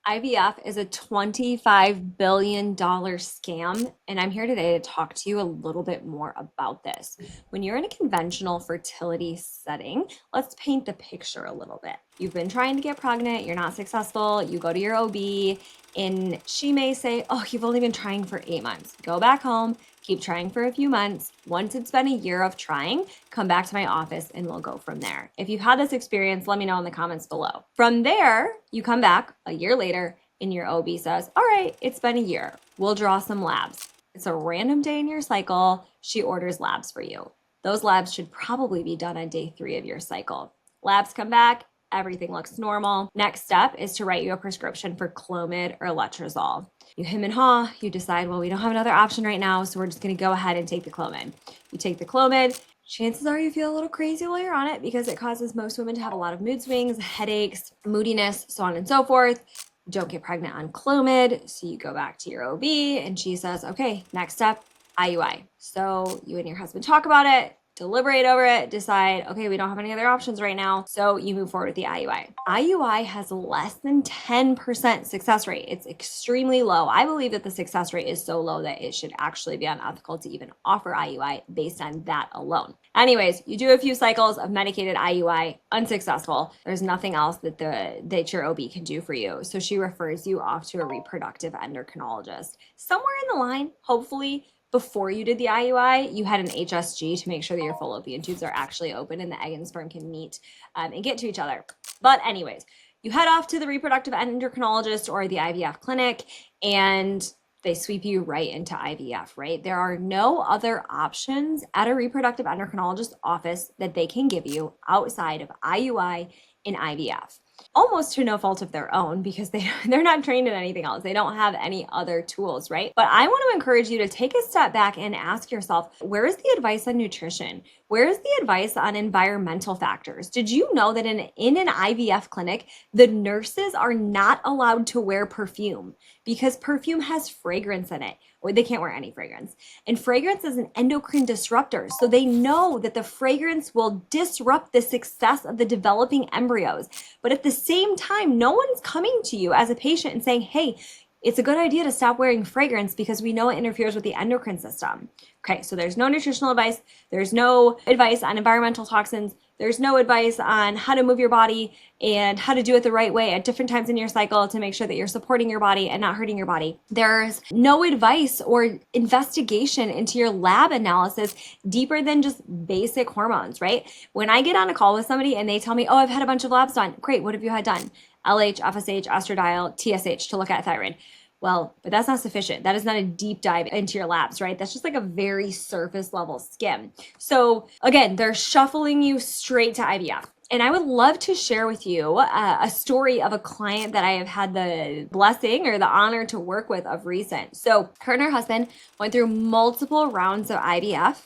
IVF is a $25 billion scam, and I'm here today to talk to you a little bit more about this. When you're in a conventional fertility setting, let's paint the picture a little bit. You've been trying to get pregnant, you're not successful, you go to your OB, and she may say, "Oh, you've only been trying for 8 months. Go back home, keep trying for a few months. Once it's been a year of trying, come back to my office and we'll go from there." If you've had this experience, let me know in the comments below. From there, you come back a year later and your OB says, "All right, it's been a year. We'll draw some labs." It's a random day in your cycle. She orders labs for you. Those labs should probably be done on day 3 of your cycle. Labs come back, everything looks normal. Next step is to write you a prescription for Clomid or letrozole. You hem and haw, you decide, well, we don't have another option right now, so we're just gonna go ahead and take the Clomid. You take the Clomid, chances are you feel a little crazy while you're on it because it causes most women to have a lot of mood swings, headaches, moodiness, so on and so forth. You don't get pregnant on Clomid, so you go back to your OB and she says, okay, next step, IUI. So you and your husband talk about it, deliberate over it, decide, okay, we don't have any other options right now. So you move forward with the IUI. IUI has less than 10% success rate. It's extremely low. I believe that the success rate is so low that it should actually be unethical to even offer IUI based on that alone. Anyways, you do a few cycles of medicated IUI, unsuccessful. There's nothing else that your OB can do for you. So she refers you off to a reproductive endocrinologist. Somewhere in the line, hopefully, before you did the IUI, you had an HSG to make sure that your fallopian tubes are actually open and the egg and sperm can meet and get to each other. But anyways, you head off to the reproductive endocrinologist or the IVF clinic and they sweep you right into IVF, right? There are no other options at a reproductive endocrinologist office that they can give you outside of IUI and IVF. Almost to no fault of their own because they're not trained in anything else. They don't have any other tools, right? But I want to encourage you to take a step back and ask yourself, where is the advice on nutrition? Where is the advice on environmental factors? Did you know that in an IVF clinic, the nurses are not allowed to wear perfume because perfume has fragrance in it, or they can't wear any fragrance. And fragrance is an endocrine disruptor. So they know that the fragrance will disrupt the success of the developing embryos. But at the same time, no one's coming to you as a patient and saying, hey, it's a good idea to stop wearing fragrance because we know it interferes with the endocrine system. Okay, so there's no nutritional advice. There's no advice on environmental toxins. There's no advice on how to move your body and how to do it the right way at different times in your cycle to make sure that you're supporting your body and not hurting your body. There's no advice or investigation into your lab analysis deeper than just basic hormones, right? When I get on a call with somebody and they tell me, oh, I've had a bunch of labs done. Great, what have you had done? LH, FSH, estradiol, TSH to look at thyroid. Well, but that's not sufficient. That is not a deep dive into your labs, right? That's just like a very surface level skim. So again, they're shuffling you straight to IVF. And I would love to share with you a story of a client that I have had the blessing or the honor to work with of recent. So her and her husband went through multiple rounds of IVF.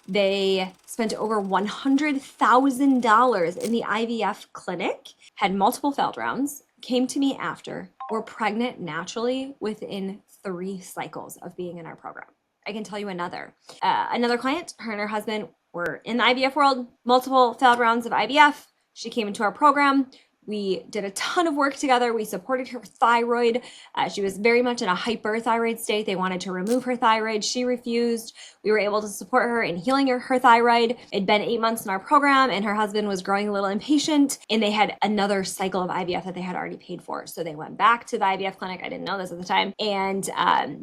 They spent over $100,000 in the IVF clinic, had multiple failed rounds, came to me after, were pregnant naturally within 3 cycles of being in our program. I can tell you another client, her and her husband were in the IVF world, multiple failed rounds of IVF. She came into our program. We did a ton of work together. We supported her thyroid. She was very much in a hyperthyroid state. They wanted to remove her thyroid. She refused. We were able to support her in healing her thyroid. It'd been 8 months in our program and her husband was growing a little impatient and they had another cycle of IVF that they had already paid for. So they went back to the IVF clinic. I didn't know this at the time. And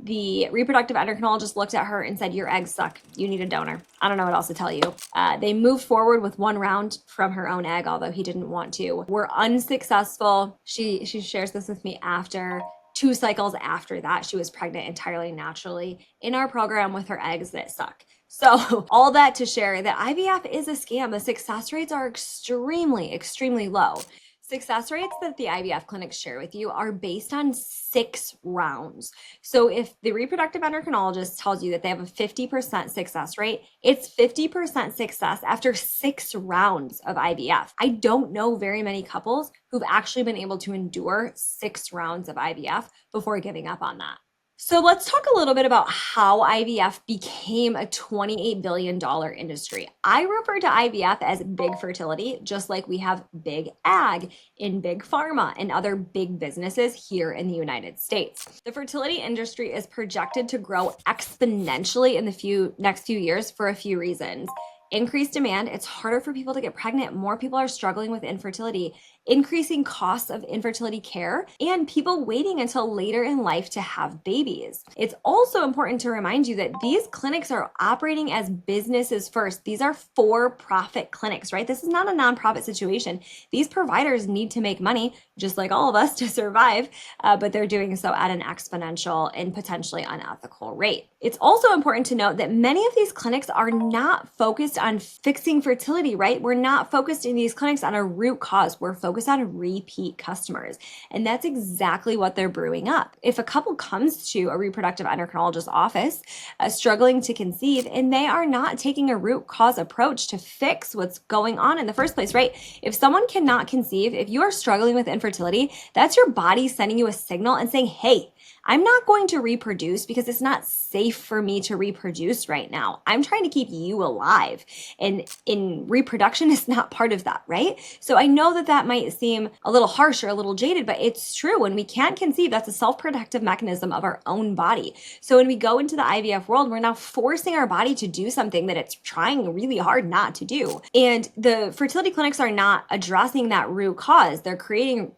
the reproductive endocrinologist looked at her and said, your eggs suck. You need a donor. I don't know what else to tell you. They moved forward with 1 round from her own egg, although he didn't want to. We're unsuccessful. She shares this with me after 2 cycles after that. She was pregnant entirely naturally in our program with her eggs that suck. So all that to share that IVF is a scam. The success rates are extremely, extremely low. Success rates that the IVF clinics share with you are based on 6 rounds. So if the reproductive endocrinologist tells you that they have a 50% success rate, it's 50% success after 6 rounds of IVF. I don't know very many couples who've actually been able to endure 6 rounds of IVF before giving up on that. So let's talk a little bit about how IVF became a $28 billion industry. I refer to IVF as big fertility, just like we have big ag in big pharma and other big businesses here in the United States. The fertility industry is projected to grow exponentially in the next few years for a few reasons. Increased demand, it's harder for people to get pregnant. More people are struggling with infertility, increasing costs of infertility care, and people waiting until later in life to have babies. It's also important to remind you that these clinics are operating as businesses first. These are for-profit clinics, right? This is not a nonprofit situation. These providers need to make money, just like all of us, to survive, but they're doing so at an exponential and potentially unethical rate. It's also important to note that many of these clinics are not focused on fixing fertility, right? We're not focused in these clinics on a root cause. We're focused on repeat customers. And that's exactly what they're brewing up. If a couple comes to a reproductive endocrinologist office struggling to conceive, and they are not taking a root cause approach to fix what's going on in the first place, right? If someone cannot conceive, if you are struggling with infertility, that's your body sending you a signal and saying, hey, I'm not going to reproduce because it's not safe for me to reproduce right now. I'm trying to keep you alive. And in reproduction is not part of that, right? So I know that that might seem a little harsh or a little jaded, but it's true. When we can't conceive, that's a self-protective mechanism of our own body. So when we go into the IVF world, we're now forcing our body to do something that it's trying really hard not to do. And the fertility clinics are not addressing that root cause. They're creating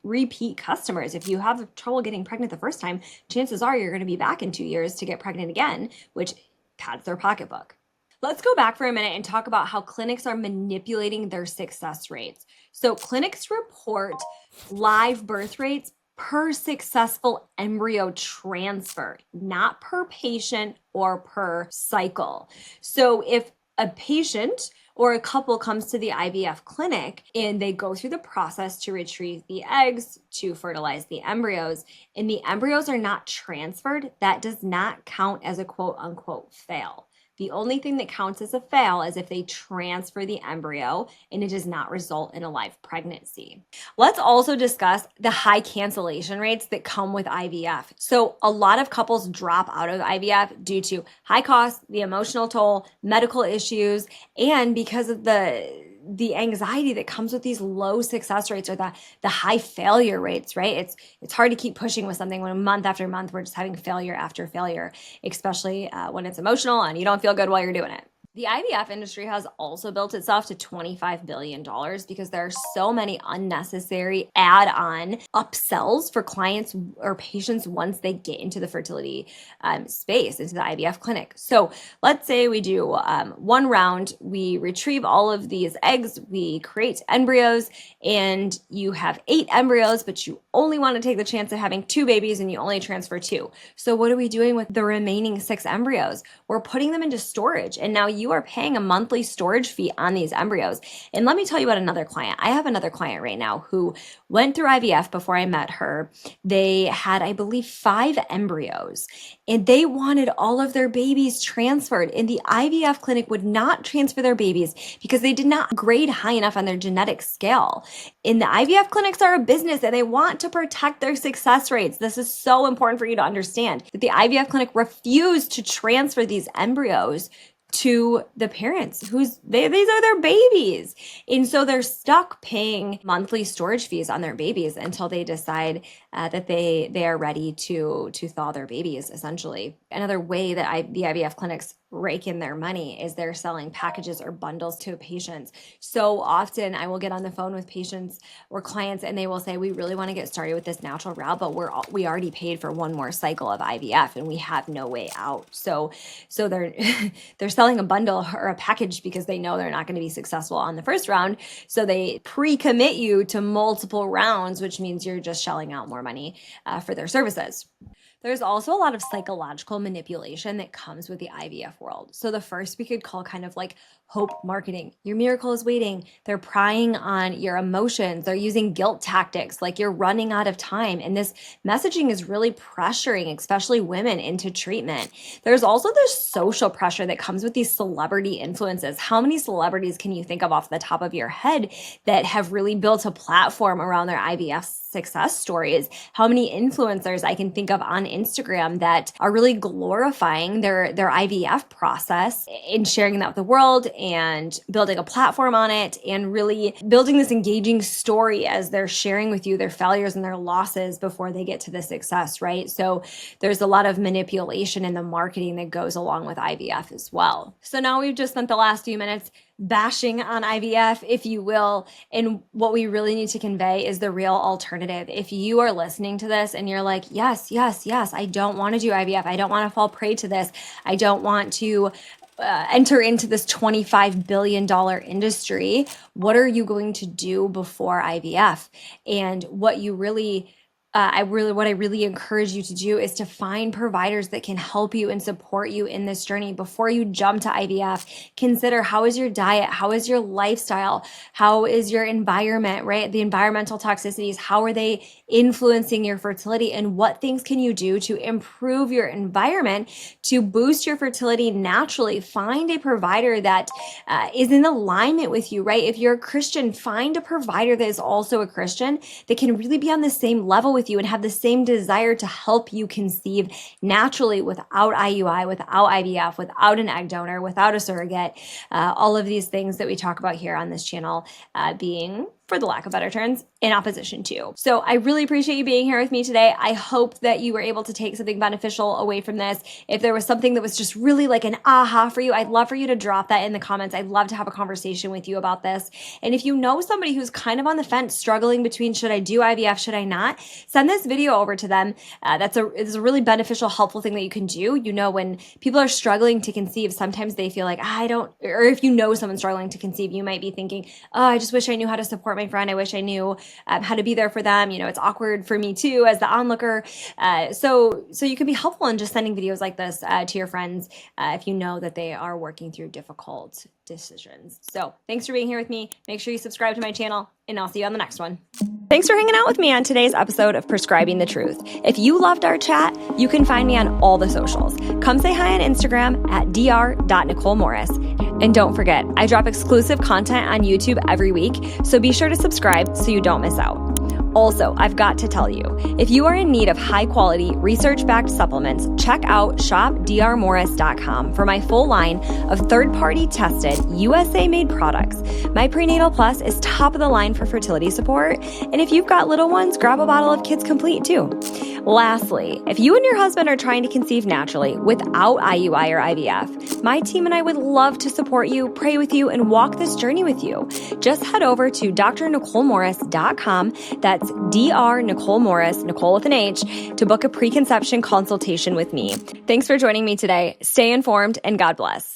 repeat customers. If you have trouble getting pregnant the first time, chances are you're going to be back in 2 years to get pregnant again, which pads their pocketbook. Let's go back for a minute and talk about how clinics are manipulating their success rates. So clinics report live birth rates per successful embryo transfer, not per patient or per cycle. So if a patient or a couple comes to the IVF clinic and they go through the process to retrieve the eggs, to fertilize the embryos, and the embryos are not transferred, that does not count as a quote unquote fail. The only thing that counts as a fail is if they transfer the embryo and it does not result in a live pregnancy. Let's also discuss the high cancellation rates that come with IVF. So a lot of couples drop out of IVF due to high costs, the emotional toll, medical issues, and because of the anxiety that comes with these low success rates or the high failure rates, right? It's hard to keep pushing with something when month after month we're just having failure after failure, especially when it's emotional and you don't feel good while you're doing it. The IVF industry has also built itself to $25 billion because there are so many unnecessary add-on upsells for clients or patients once they get into the fertility space, into the IVF clinic. So let's say we do one round, we retrieve all of these eggs, we create embryos, and you have 8 embryos, but you only want to take the chance of having 2 babies and you only transfer 2. So what are we doing with the remaining 6 embryos? We're putting them into storage, and now you are paying a monthly storage fee on these embryos. And let me tell you about another client. I have another client right now who went through IVF before I met her. They had, I believe, 5 embryos, and they wanted all of their babies transferred. And the IVF clinic would not transfer their babies because they did not grade high enough on their genetic scale. And the IVF clinics are a business and they want to protect their success rates. This is so important for you to understand that the IVF clinic refused to transfer these embryos to the parents these are their babies. And so they're stuck paying monthly storage fees on their babies until they decide that they are ready to thaw their babies, essentially. Another way that the IVF clinics rake in their money is they're selling packages or bundles to patients. So often I will get on the phone with patients or clients and they will say, we really want to get started with this natural route, but we already paid for one more cycle of IVF and we have no way out. So they're they're selling a bundle or a package because they know they're not going to be successful on the first round. So they pre-commit you to multiple rounds, which means you're just shelling out more money for their services. There's also a lot of psychological manipulation that comes with the IVF world. So the first we could call kind of like hope marketing. Your miracle is waiting. They're prying on your emotions. They're using guilt tactics like you're running out of time. And this messaging is really pressuring, especially women, into treatment. There's also this social pressure that comes with these celebrity influences. How many celebrities can you think of off the top of your head that have really built a platform around their IVF success stories? How many influencers I can think of on Instagram that are really glorifying their IVF process and sharing that with the world and building a platform on it and really building this engaging story as they're sharing with you their failures and their losses before they get to the success, right? So there's a lot of manipulation in the marketing that goes along with IVF as well. So now we've just spent the last few minutes bashing on IVF, if you will, and what we really need to convey is the real alternative. If you are listening to this and you're like, yes, I don't want to do IVF. I don't want to fall prey to this. I don't want to enter into this $25 billion industry. What are you going to do before IVF? And what you really what I really encourage you to do is to find providers that can help you and support you in this journey. Before you jump to IVF, consider, how is your diet? How is your lifestyle? How is your environment, right? The environmental toxicities, how are they influencing your fertility? And what things can you do to improve your environment to boost your fertility naturally? Find a provider that is in alignment with you, right? If you're a Christian, find a provider that is also a Christian that can really be on the same level with you and have the same desire to help you conceive naturally without IUI, without IVF, without an egg donor, without a surrogate. All of these things that we talk about here on this channel being, for the lack of better terms, in opposition to. So I really appreciate you being here with me today. I hope that you were able to take something beneficial away from this. If there was something that was just really like an aha for you, I'd love for you to drop that in the comments. I'd love to have a conversation with you about this. And if you know somebody who's kind of on the fence, struggling between should I do IVF, should I not, send this video over to them. It's a really beneficial, helpful thing that you can do. You know, when people are struggling to conceive, sometimes they feel like, or if you know someone struggling to conceive, you might be thinking, oh, I just wish I knew how to support my friend. I wish I knew how to be there for them. You know, it's awkward for me too as the onlooker. So you can be helpful in just sending videos like this to your friends if you know that they are working through difficult decisions. So thanks for being here with me. Make sure you subscribe to my channel, and I'll see you on the next one. Thanks for hanging out with me on today's episode of Prescribing the Truth. If you loved our chat, you can find me on all the socials. Come say hi on Instagram at dr.NicholeMorris. And don't forget, I drop exclusive content on YouTube every week, so be sure to subscribe so you don't miss out. Also, I've got to tell you, if you are in need of high-quality, research-backed supplements, check out shopdrmorris.com for my full line of third-party tested, USA-made products. My Prenatal Plus is top of the line for fertility support, and if you've got little ones, grab a bottle of Kids Complete too. Lastly, if you and your husband are trying to conceive naturally without IUI or IVF, my team and I would love to support you, pray with you, and walk this journey with you. Just head over to drnicholemorris.com. That's Dr. Nichole Morris, Nichole with an H, to book a preconception consultation with me. Thanks for joining me today. Stay informed and God bless.